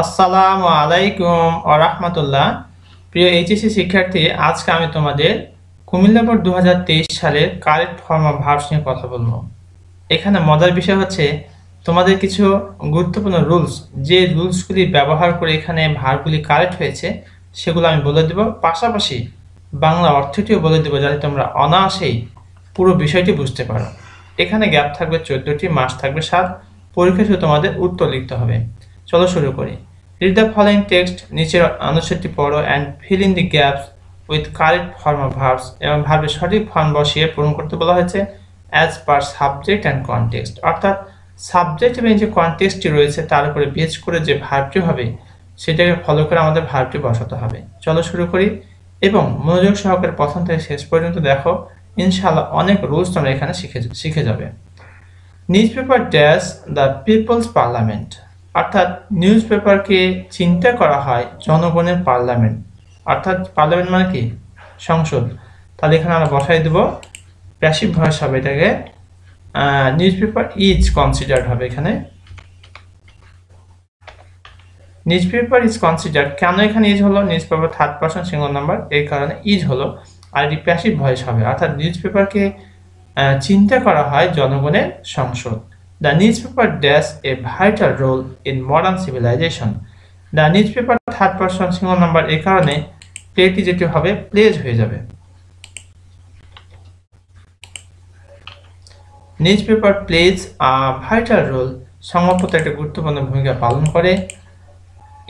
আসসালামু আলাইকুম ওয়া রাহমাতুল্লাহ। প্রিয় এইচএসসি শিক্ষার্থী, আজকে আমি তোমাদের কুমিল্লা বোর্ড 2023 সালের কারেক্ট ফর্ম অফ ভার্বস নিয়ে কথা বলবো। এখানে মজার বিষয় হচ্ছে তোমাদের কিছু গুরুত্বপূর্ণ রুলস, যে রুলসগুলি ব্যবহার করে এখানে ভার্বগুলি কারেক্ট হয়েছে সেগুলো আমি বলে দেব, পাশাপাশি বাংলা অর্থটিও বলে দেব, যাতে তোমরা অনায়াসেই পুরো বিষয়টি বুঝতে পারো। এখানে গ্যাপ থাকবে 14টি, মাস থাকবে 7। পরীক্ষা শুধু তোমাদের উত্তর লিখতে হবে। চলো শুরু করি। রিড দ্য ফলোইং টেক্সট, নিচের অনুচ্ছেদটি পড়ো and fill in the gaps with correct form of verbs, এবং ভার্বের সঠিক ফর্ম বসিয়ে পূরণ করতে বলা হয়েছে as per subject and context. অর্থাৎ সাবজেক্ট এবং যে কনটেক্সটটি রয়েছে তার উপরে বেস করে যে ভার্বটি হবে সেটাকে ফলো করে আমাদের ভার্বটি বসাতে হবে। চলো শুরু করি এবং মনোযোগ সহকারে প্রথম থেকে শেষ পর্যন্ত দেখো, ইনশাআল্লাহ অনেক রুলস তোমরা এখানে শিখে যাবে। Newspaper dash the people's parliament, অর্থাৎ নিউজ পেপারকে চিন্তা করা হয় জনগণের পার্লামেন্ট। অর্থাৎ পার্লামেন্ট মানে কি? সংসদ। তাহলে এখানে আমরা বসাই দেব প্যাসিভ ভয়েস হবে, এটাকে নিউজ পেপার ইজ কনসিডার্ড হবে। এখানে নিউজ পেপার ইজ কনসিডার্ড, কেন এখানে ইজ হলো? News paper third person singular number, এই কারণে ইজ হলো। আর এটি প্যাসিভ ভয়েস হবে, অর্থাৎ নিউজ পেপারকে চিন্তা করা হয় জনগণের সংসদ। The newspaper does a vital role in modern civilization. The newspaper third person singular number, এই কারণে প্লেটি যেটি হবে প্লেজ হয়ে যাবে। Newspaper plays a vital role, সংবাদপত্র একটা গুরুত্বপূর্ণ ভূমিকা পালন করে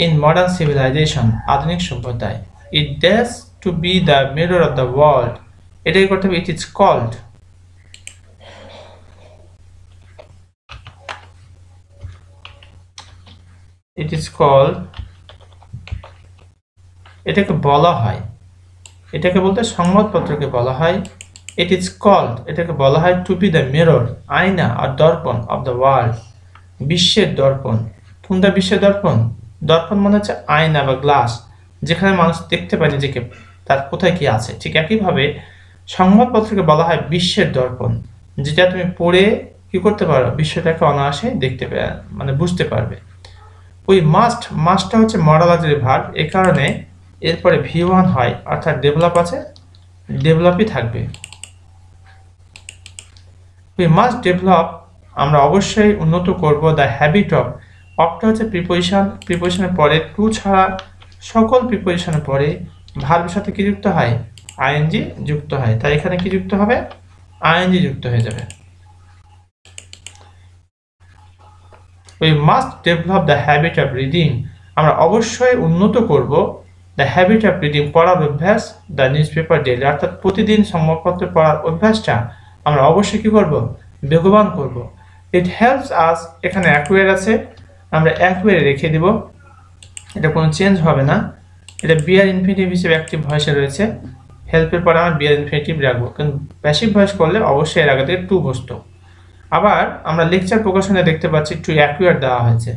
ইন মডার্ন সিভিলাইজেশন, আধুনিক সভ্যতায়। It dash to be the mirror of the world, এটাই করতে হবে it is called. It is called, এটাকে বলা হয়, এটাকে বলতে সংবাদপত্রকে বলা হয় ইট ইজ কল্ড, এটাকে বলা হয় টু বি দ্য মিরর, আয়না আর দর্পণ অফ দ্য ওয়ার্ল্ড, বিশ্বের দর্পণ। কোনটা বিশ্বের দর্পণ? দর্পণ মানে হচ্ছে আয়না বা গ্লাস, যেখানে মানুষ দেখতে পায় নিজেকে, তার কোথায় কি আছে। ঠিক একইভাবে সংবাদপত্রকে বলা হয় বিশ্বের দর্পণ, যেটা তুমি পড়ে কি করতে পারো, বিশ্বটাকে অনায়াসে দেখতে মানে বুঝতে পারবে। উই মাস্টটা হচ্ছে মডালারি ভার্ব, এই কারণে এরপরে V1 হয়, অর্থাৎ ডেভেলপ আছে, ডেভেলপই থাকবে। উই মাস্ট ডেভেলপ, আমরা অবশ্যই উন্নত করব দ্য হ্যাবিট অফটা হচ্ছে প্রিপোজিশন, প্রিপোজিশনের পরে টু ছাড়া সকল প্রিপোজিশনের পরে ভার্বের সাথে কি যুক্ত হয়? আইএনজি যুক্ত হয়। তাই এখানে কি যুক্ত হবে? আইএনজি যুক্ত হয়ে যাবে। We must develop the habit of reading, আমরা অবশ্যই উন্নত করব দ্য হ্যাবিট অফ রিডিং, পড়ার অভ্যাস, দ্য নিউজ পেপার ডেইলি, অর্থাৎ প্রতিদিন সংবাদপত্র পড়ার অভ্যাসটা আমরা অবশ্যই কি করব? বেগবান করব। ইট হেল্পস আস, এখানে অ্যাকুয়ার আছে, আমরা অ্যাকুয়ারে রেখে দিব, এটা কোনো চেঞ্জ হবে না। এটা বিআর ইনফিনিটিভ হিসেবে অ্যাক্টিভ ভয়েসে রয়েছে, হেল্পের পরে আমরা বিআর ইনফিনিটিভ রাখবো, কিন্তু প্যাসিভ ভয়েস করলে অবশ্যই এর আগে থেকে টু বসতো। আবার আমরা লেকচার প্রকাশনে দেখতে পাচ্ছি টু অ্যাকুয়ার দেওয়া হয়েছে,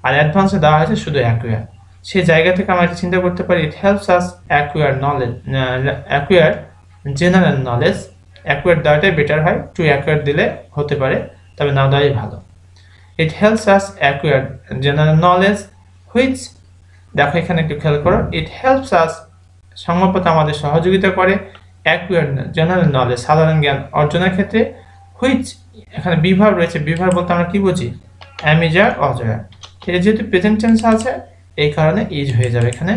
আর অ্যাডভান্সে দেওয়া হয়েছে শুধু অ্যাকুয়ার। সেই জায়গা থেকে আমরা চিন্তা করতে পারি it helps us acquire knowledge, acquire general knowledge. Acquire দেওয়াটাই বেটার হয়, টু অ্যাকুয়ার দিলে হতে পারে, তবে না দেওয়াই ভালো। It helps us acquire general knowledge which, দেখো এখানে একটু খেয়াল করো, ইট হেল্পস আস সংবাদপত্র আমাদের সহযোগিতা করে অ্যাকুয়ার জেনারেল নলেজ, সাধারণ জ্ঞান অর্জনের ক্ষেত্রে। হুইচ, এখানে বিভার রয়েছে, বিভার বলতে আমরা কি বুঝি? অ্যামিজার অজয়ার, এটা যেহেতু প্রেজেন্ট টেন্স আছে এই কারণে ইজ হয়ে যাবে এখানে।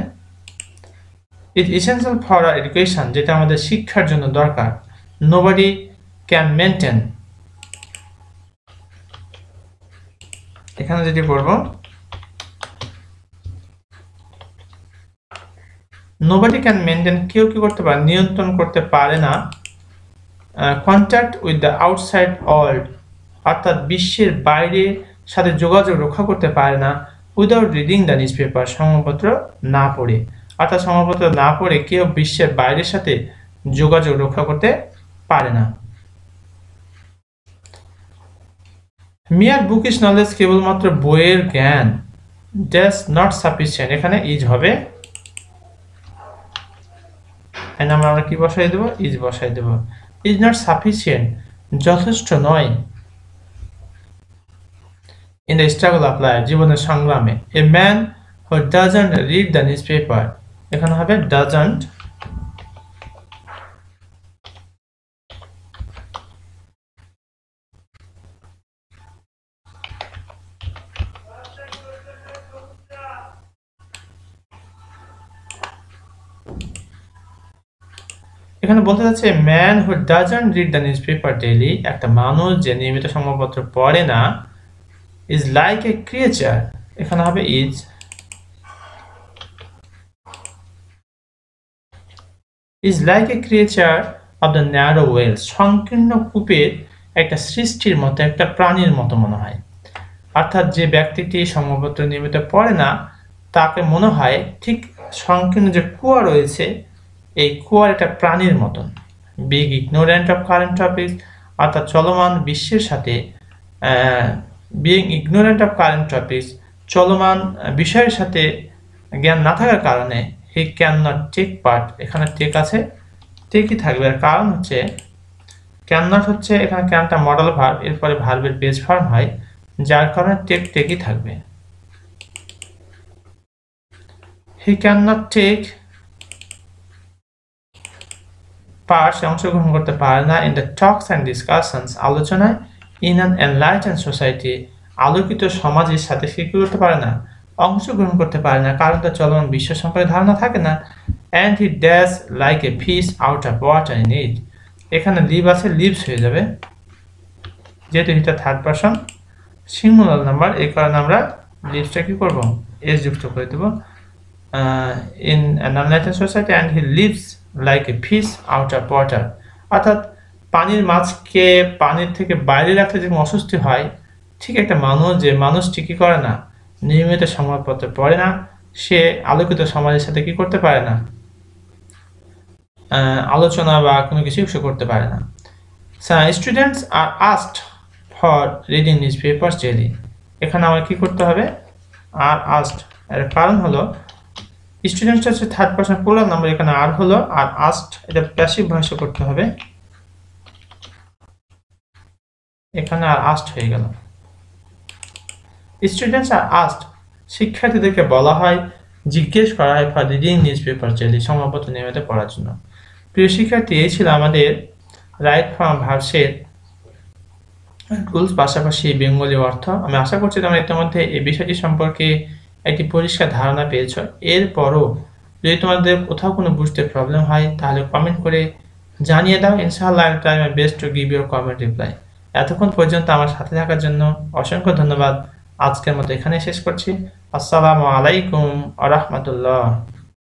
ইট এসেনশিয়াল ফর আওয়ার এডুকেশন, যেটা আমাদের শিক্ষার জন্য দরকার। নোবডি ক্যান মেনটেন, এখানে যেটি করব নোবডি ক্যান মেনটেন, কেউ কি করতে পারে? নিয়ন্ত্রণ করতে পারে না। Contact with the outside world, অর্থাৎ বিশ্বের বাইরের সাথে যোগাযোগ রক্ষা করতে পারে না। Without reading the news paper, সংবাদপত্র না পড়ে, অর্থাৎ সংবাদপত্র না পড়ে কেউ বিশ্বের বাইরের সাথে যোগাযোগ রক্ষা করতে পারে না। মিয়ার বুকিশ নলেজ, কেবলমাত্র বইয়ের জ্ঞান, ড্যাশ নট সাফিসিয়েন্ট, এখানে ইজ হবে, আমরা কি বসাই দেব? ইজ বসাই দেব। ইজ নট সাফিসিয়েন্ট, যথেষ্ট নয়। In the struggle of life, জীবনের সংগ্রামে। A man who doesn't read the newspaper, এখানে হবে doesn't এখানে বলতে যাচ্ছে man who doesn't read the newspaper daily, একটা মানুষ যে নিয়মিত সংবাদপত্র পড়ে না, ইজ লাইক এ ক্রিয়েচার, এখানে হবে is like a creature of the narrow well, সংকীর্ণ কূপের একটা সৃষ্টির মতো, একটা প্রাণীর মতো মনে হয়। অর্থাৎ যে ব্যক্তিটি সংবাদপত্র নিয়মিত পড়ে না তাকে মনে হয় ঠিক সংকীর্ণ যে কুয়া রয়েছে এই কুয়ার একটা প্রাণীর মতন। Big ignorant of current topics, অর্থাৎ চলমান বিশ্বের সাথে being ignorant of current topics, চলমান বিষয়ের সাথে জ্ঞান না থাকার কারণে he can not take part, এখানে টেক আছে, টেকই থাকবে। আর কারণ হচ্ছে ক্যান নট হচ্ছে এখানে ক্যানটা মডাল ভার্ব, এরপরে ভার্বের বেস ফর্ম হয়, যার কারণে টেকই থাকবে। He can not take part, অংশগ্রহণ করতে পারে না, in the talks and discussions, আলোচনায়, ইন অ্যান এনলাইটেন্ড সোসাইটি, আলোকিত সমাজের সাথে সে কি করতে পারে না, অংশগ্রহণ করতে পারে না, কারণ তার চলমান বিশ্ব সম্পর্কে ধারণা থাকে না। And he dash like a fish out of water in it, এখানে লিভ আছে, লিভস হয়ে যাবে, যেহেতু এটা থার্ড পারসন সিঙ্গুলার নাম্বার, এই কারণে আমরা লিভসটা কি করব, এস যুক্ত করে দেব। In an unenlightened society and he lives like a fish out of water, অর্থাৎ পানির মাছকে পানির থেকে বাইরে রাখতে যেমন অস্বস্তি হয়, ঠিক একটা মানুষ যে মানুষটি কি করে না, নিয়মিত সংবাদপত্র পড়ে না, সে আলোকিত সমাজের সাথে কি করতে পারে না, আলোচনা বা কোনো কিছু করতে পারে না। Students are asked for reading newspapers daily, এখানে আমার কি করতে হবে, আর আস্কড, এর কারণ হলো স্টুডেন্টস হচ্ছে থার্ড পারসন প্লুরাল নাম্বার, এখানে আর হলো, আর আস্কড এটা প্যাসিভ ভয়েসে করতে হবে, এখানে আর আস্কড হয়ে গেল। স্টুডেন্টস আর আস্কড, শিক্ষার্থীদেরকে বলা হয়, জিজ্ঞেস করা হয় ফর রিডিং নিউজপেপার ডেইলি, সংবাদপত্র নিয়মিত পড়ার জন্য। প্রিয় শিক্ষার্থী, এই ছিল আমাদের রাইট ফর্ম ভার্বসের রুলস, পাশাপাশি বেঙ্গলি অর্থ। আমি আশা করছি তোমরা ইতিমধ্যে এই বিষয়টি সম্পর্কে একটি পরিষ্কার ধারণা পেয়েছ। এরপরও যদি তোমাদের কোথাও কোনো বুঝতে প্রবলেম হয় তাহলে কমেন্ট করে জানিয়ে দাও, ইনশাআল্লাহ I try my best to give your comment reply. এতক্ষণ পর্যন্ত আমার সাথে থাকার জন্য অসংখ্য ধন্যবাদ। আজকের মতো এখানে শেষ করছি। আসসালামু আলাইকুম ওয়া রাহমাতুল্লাহ।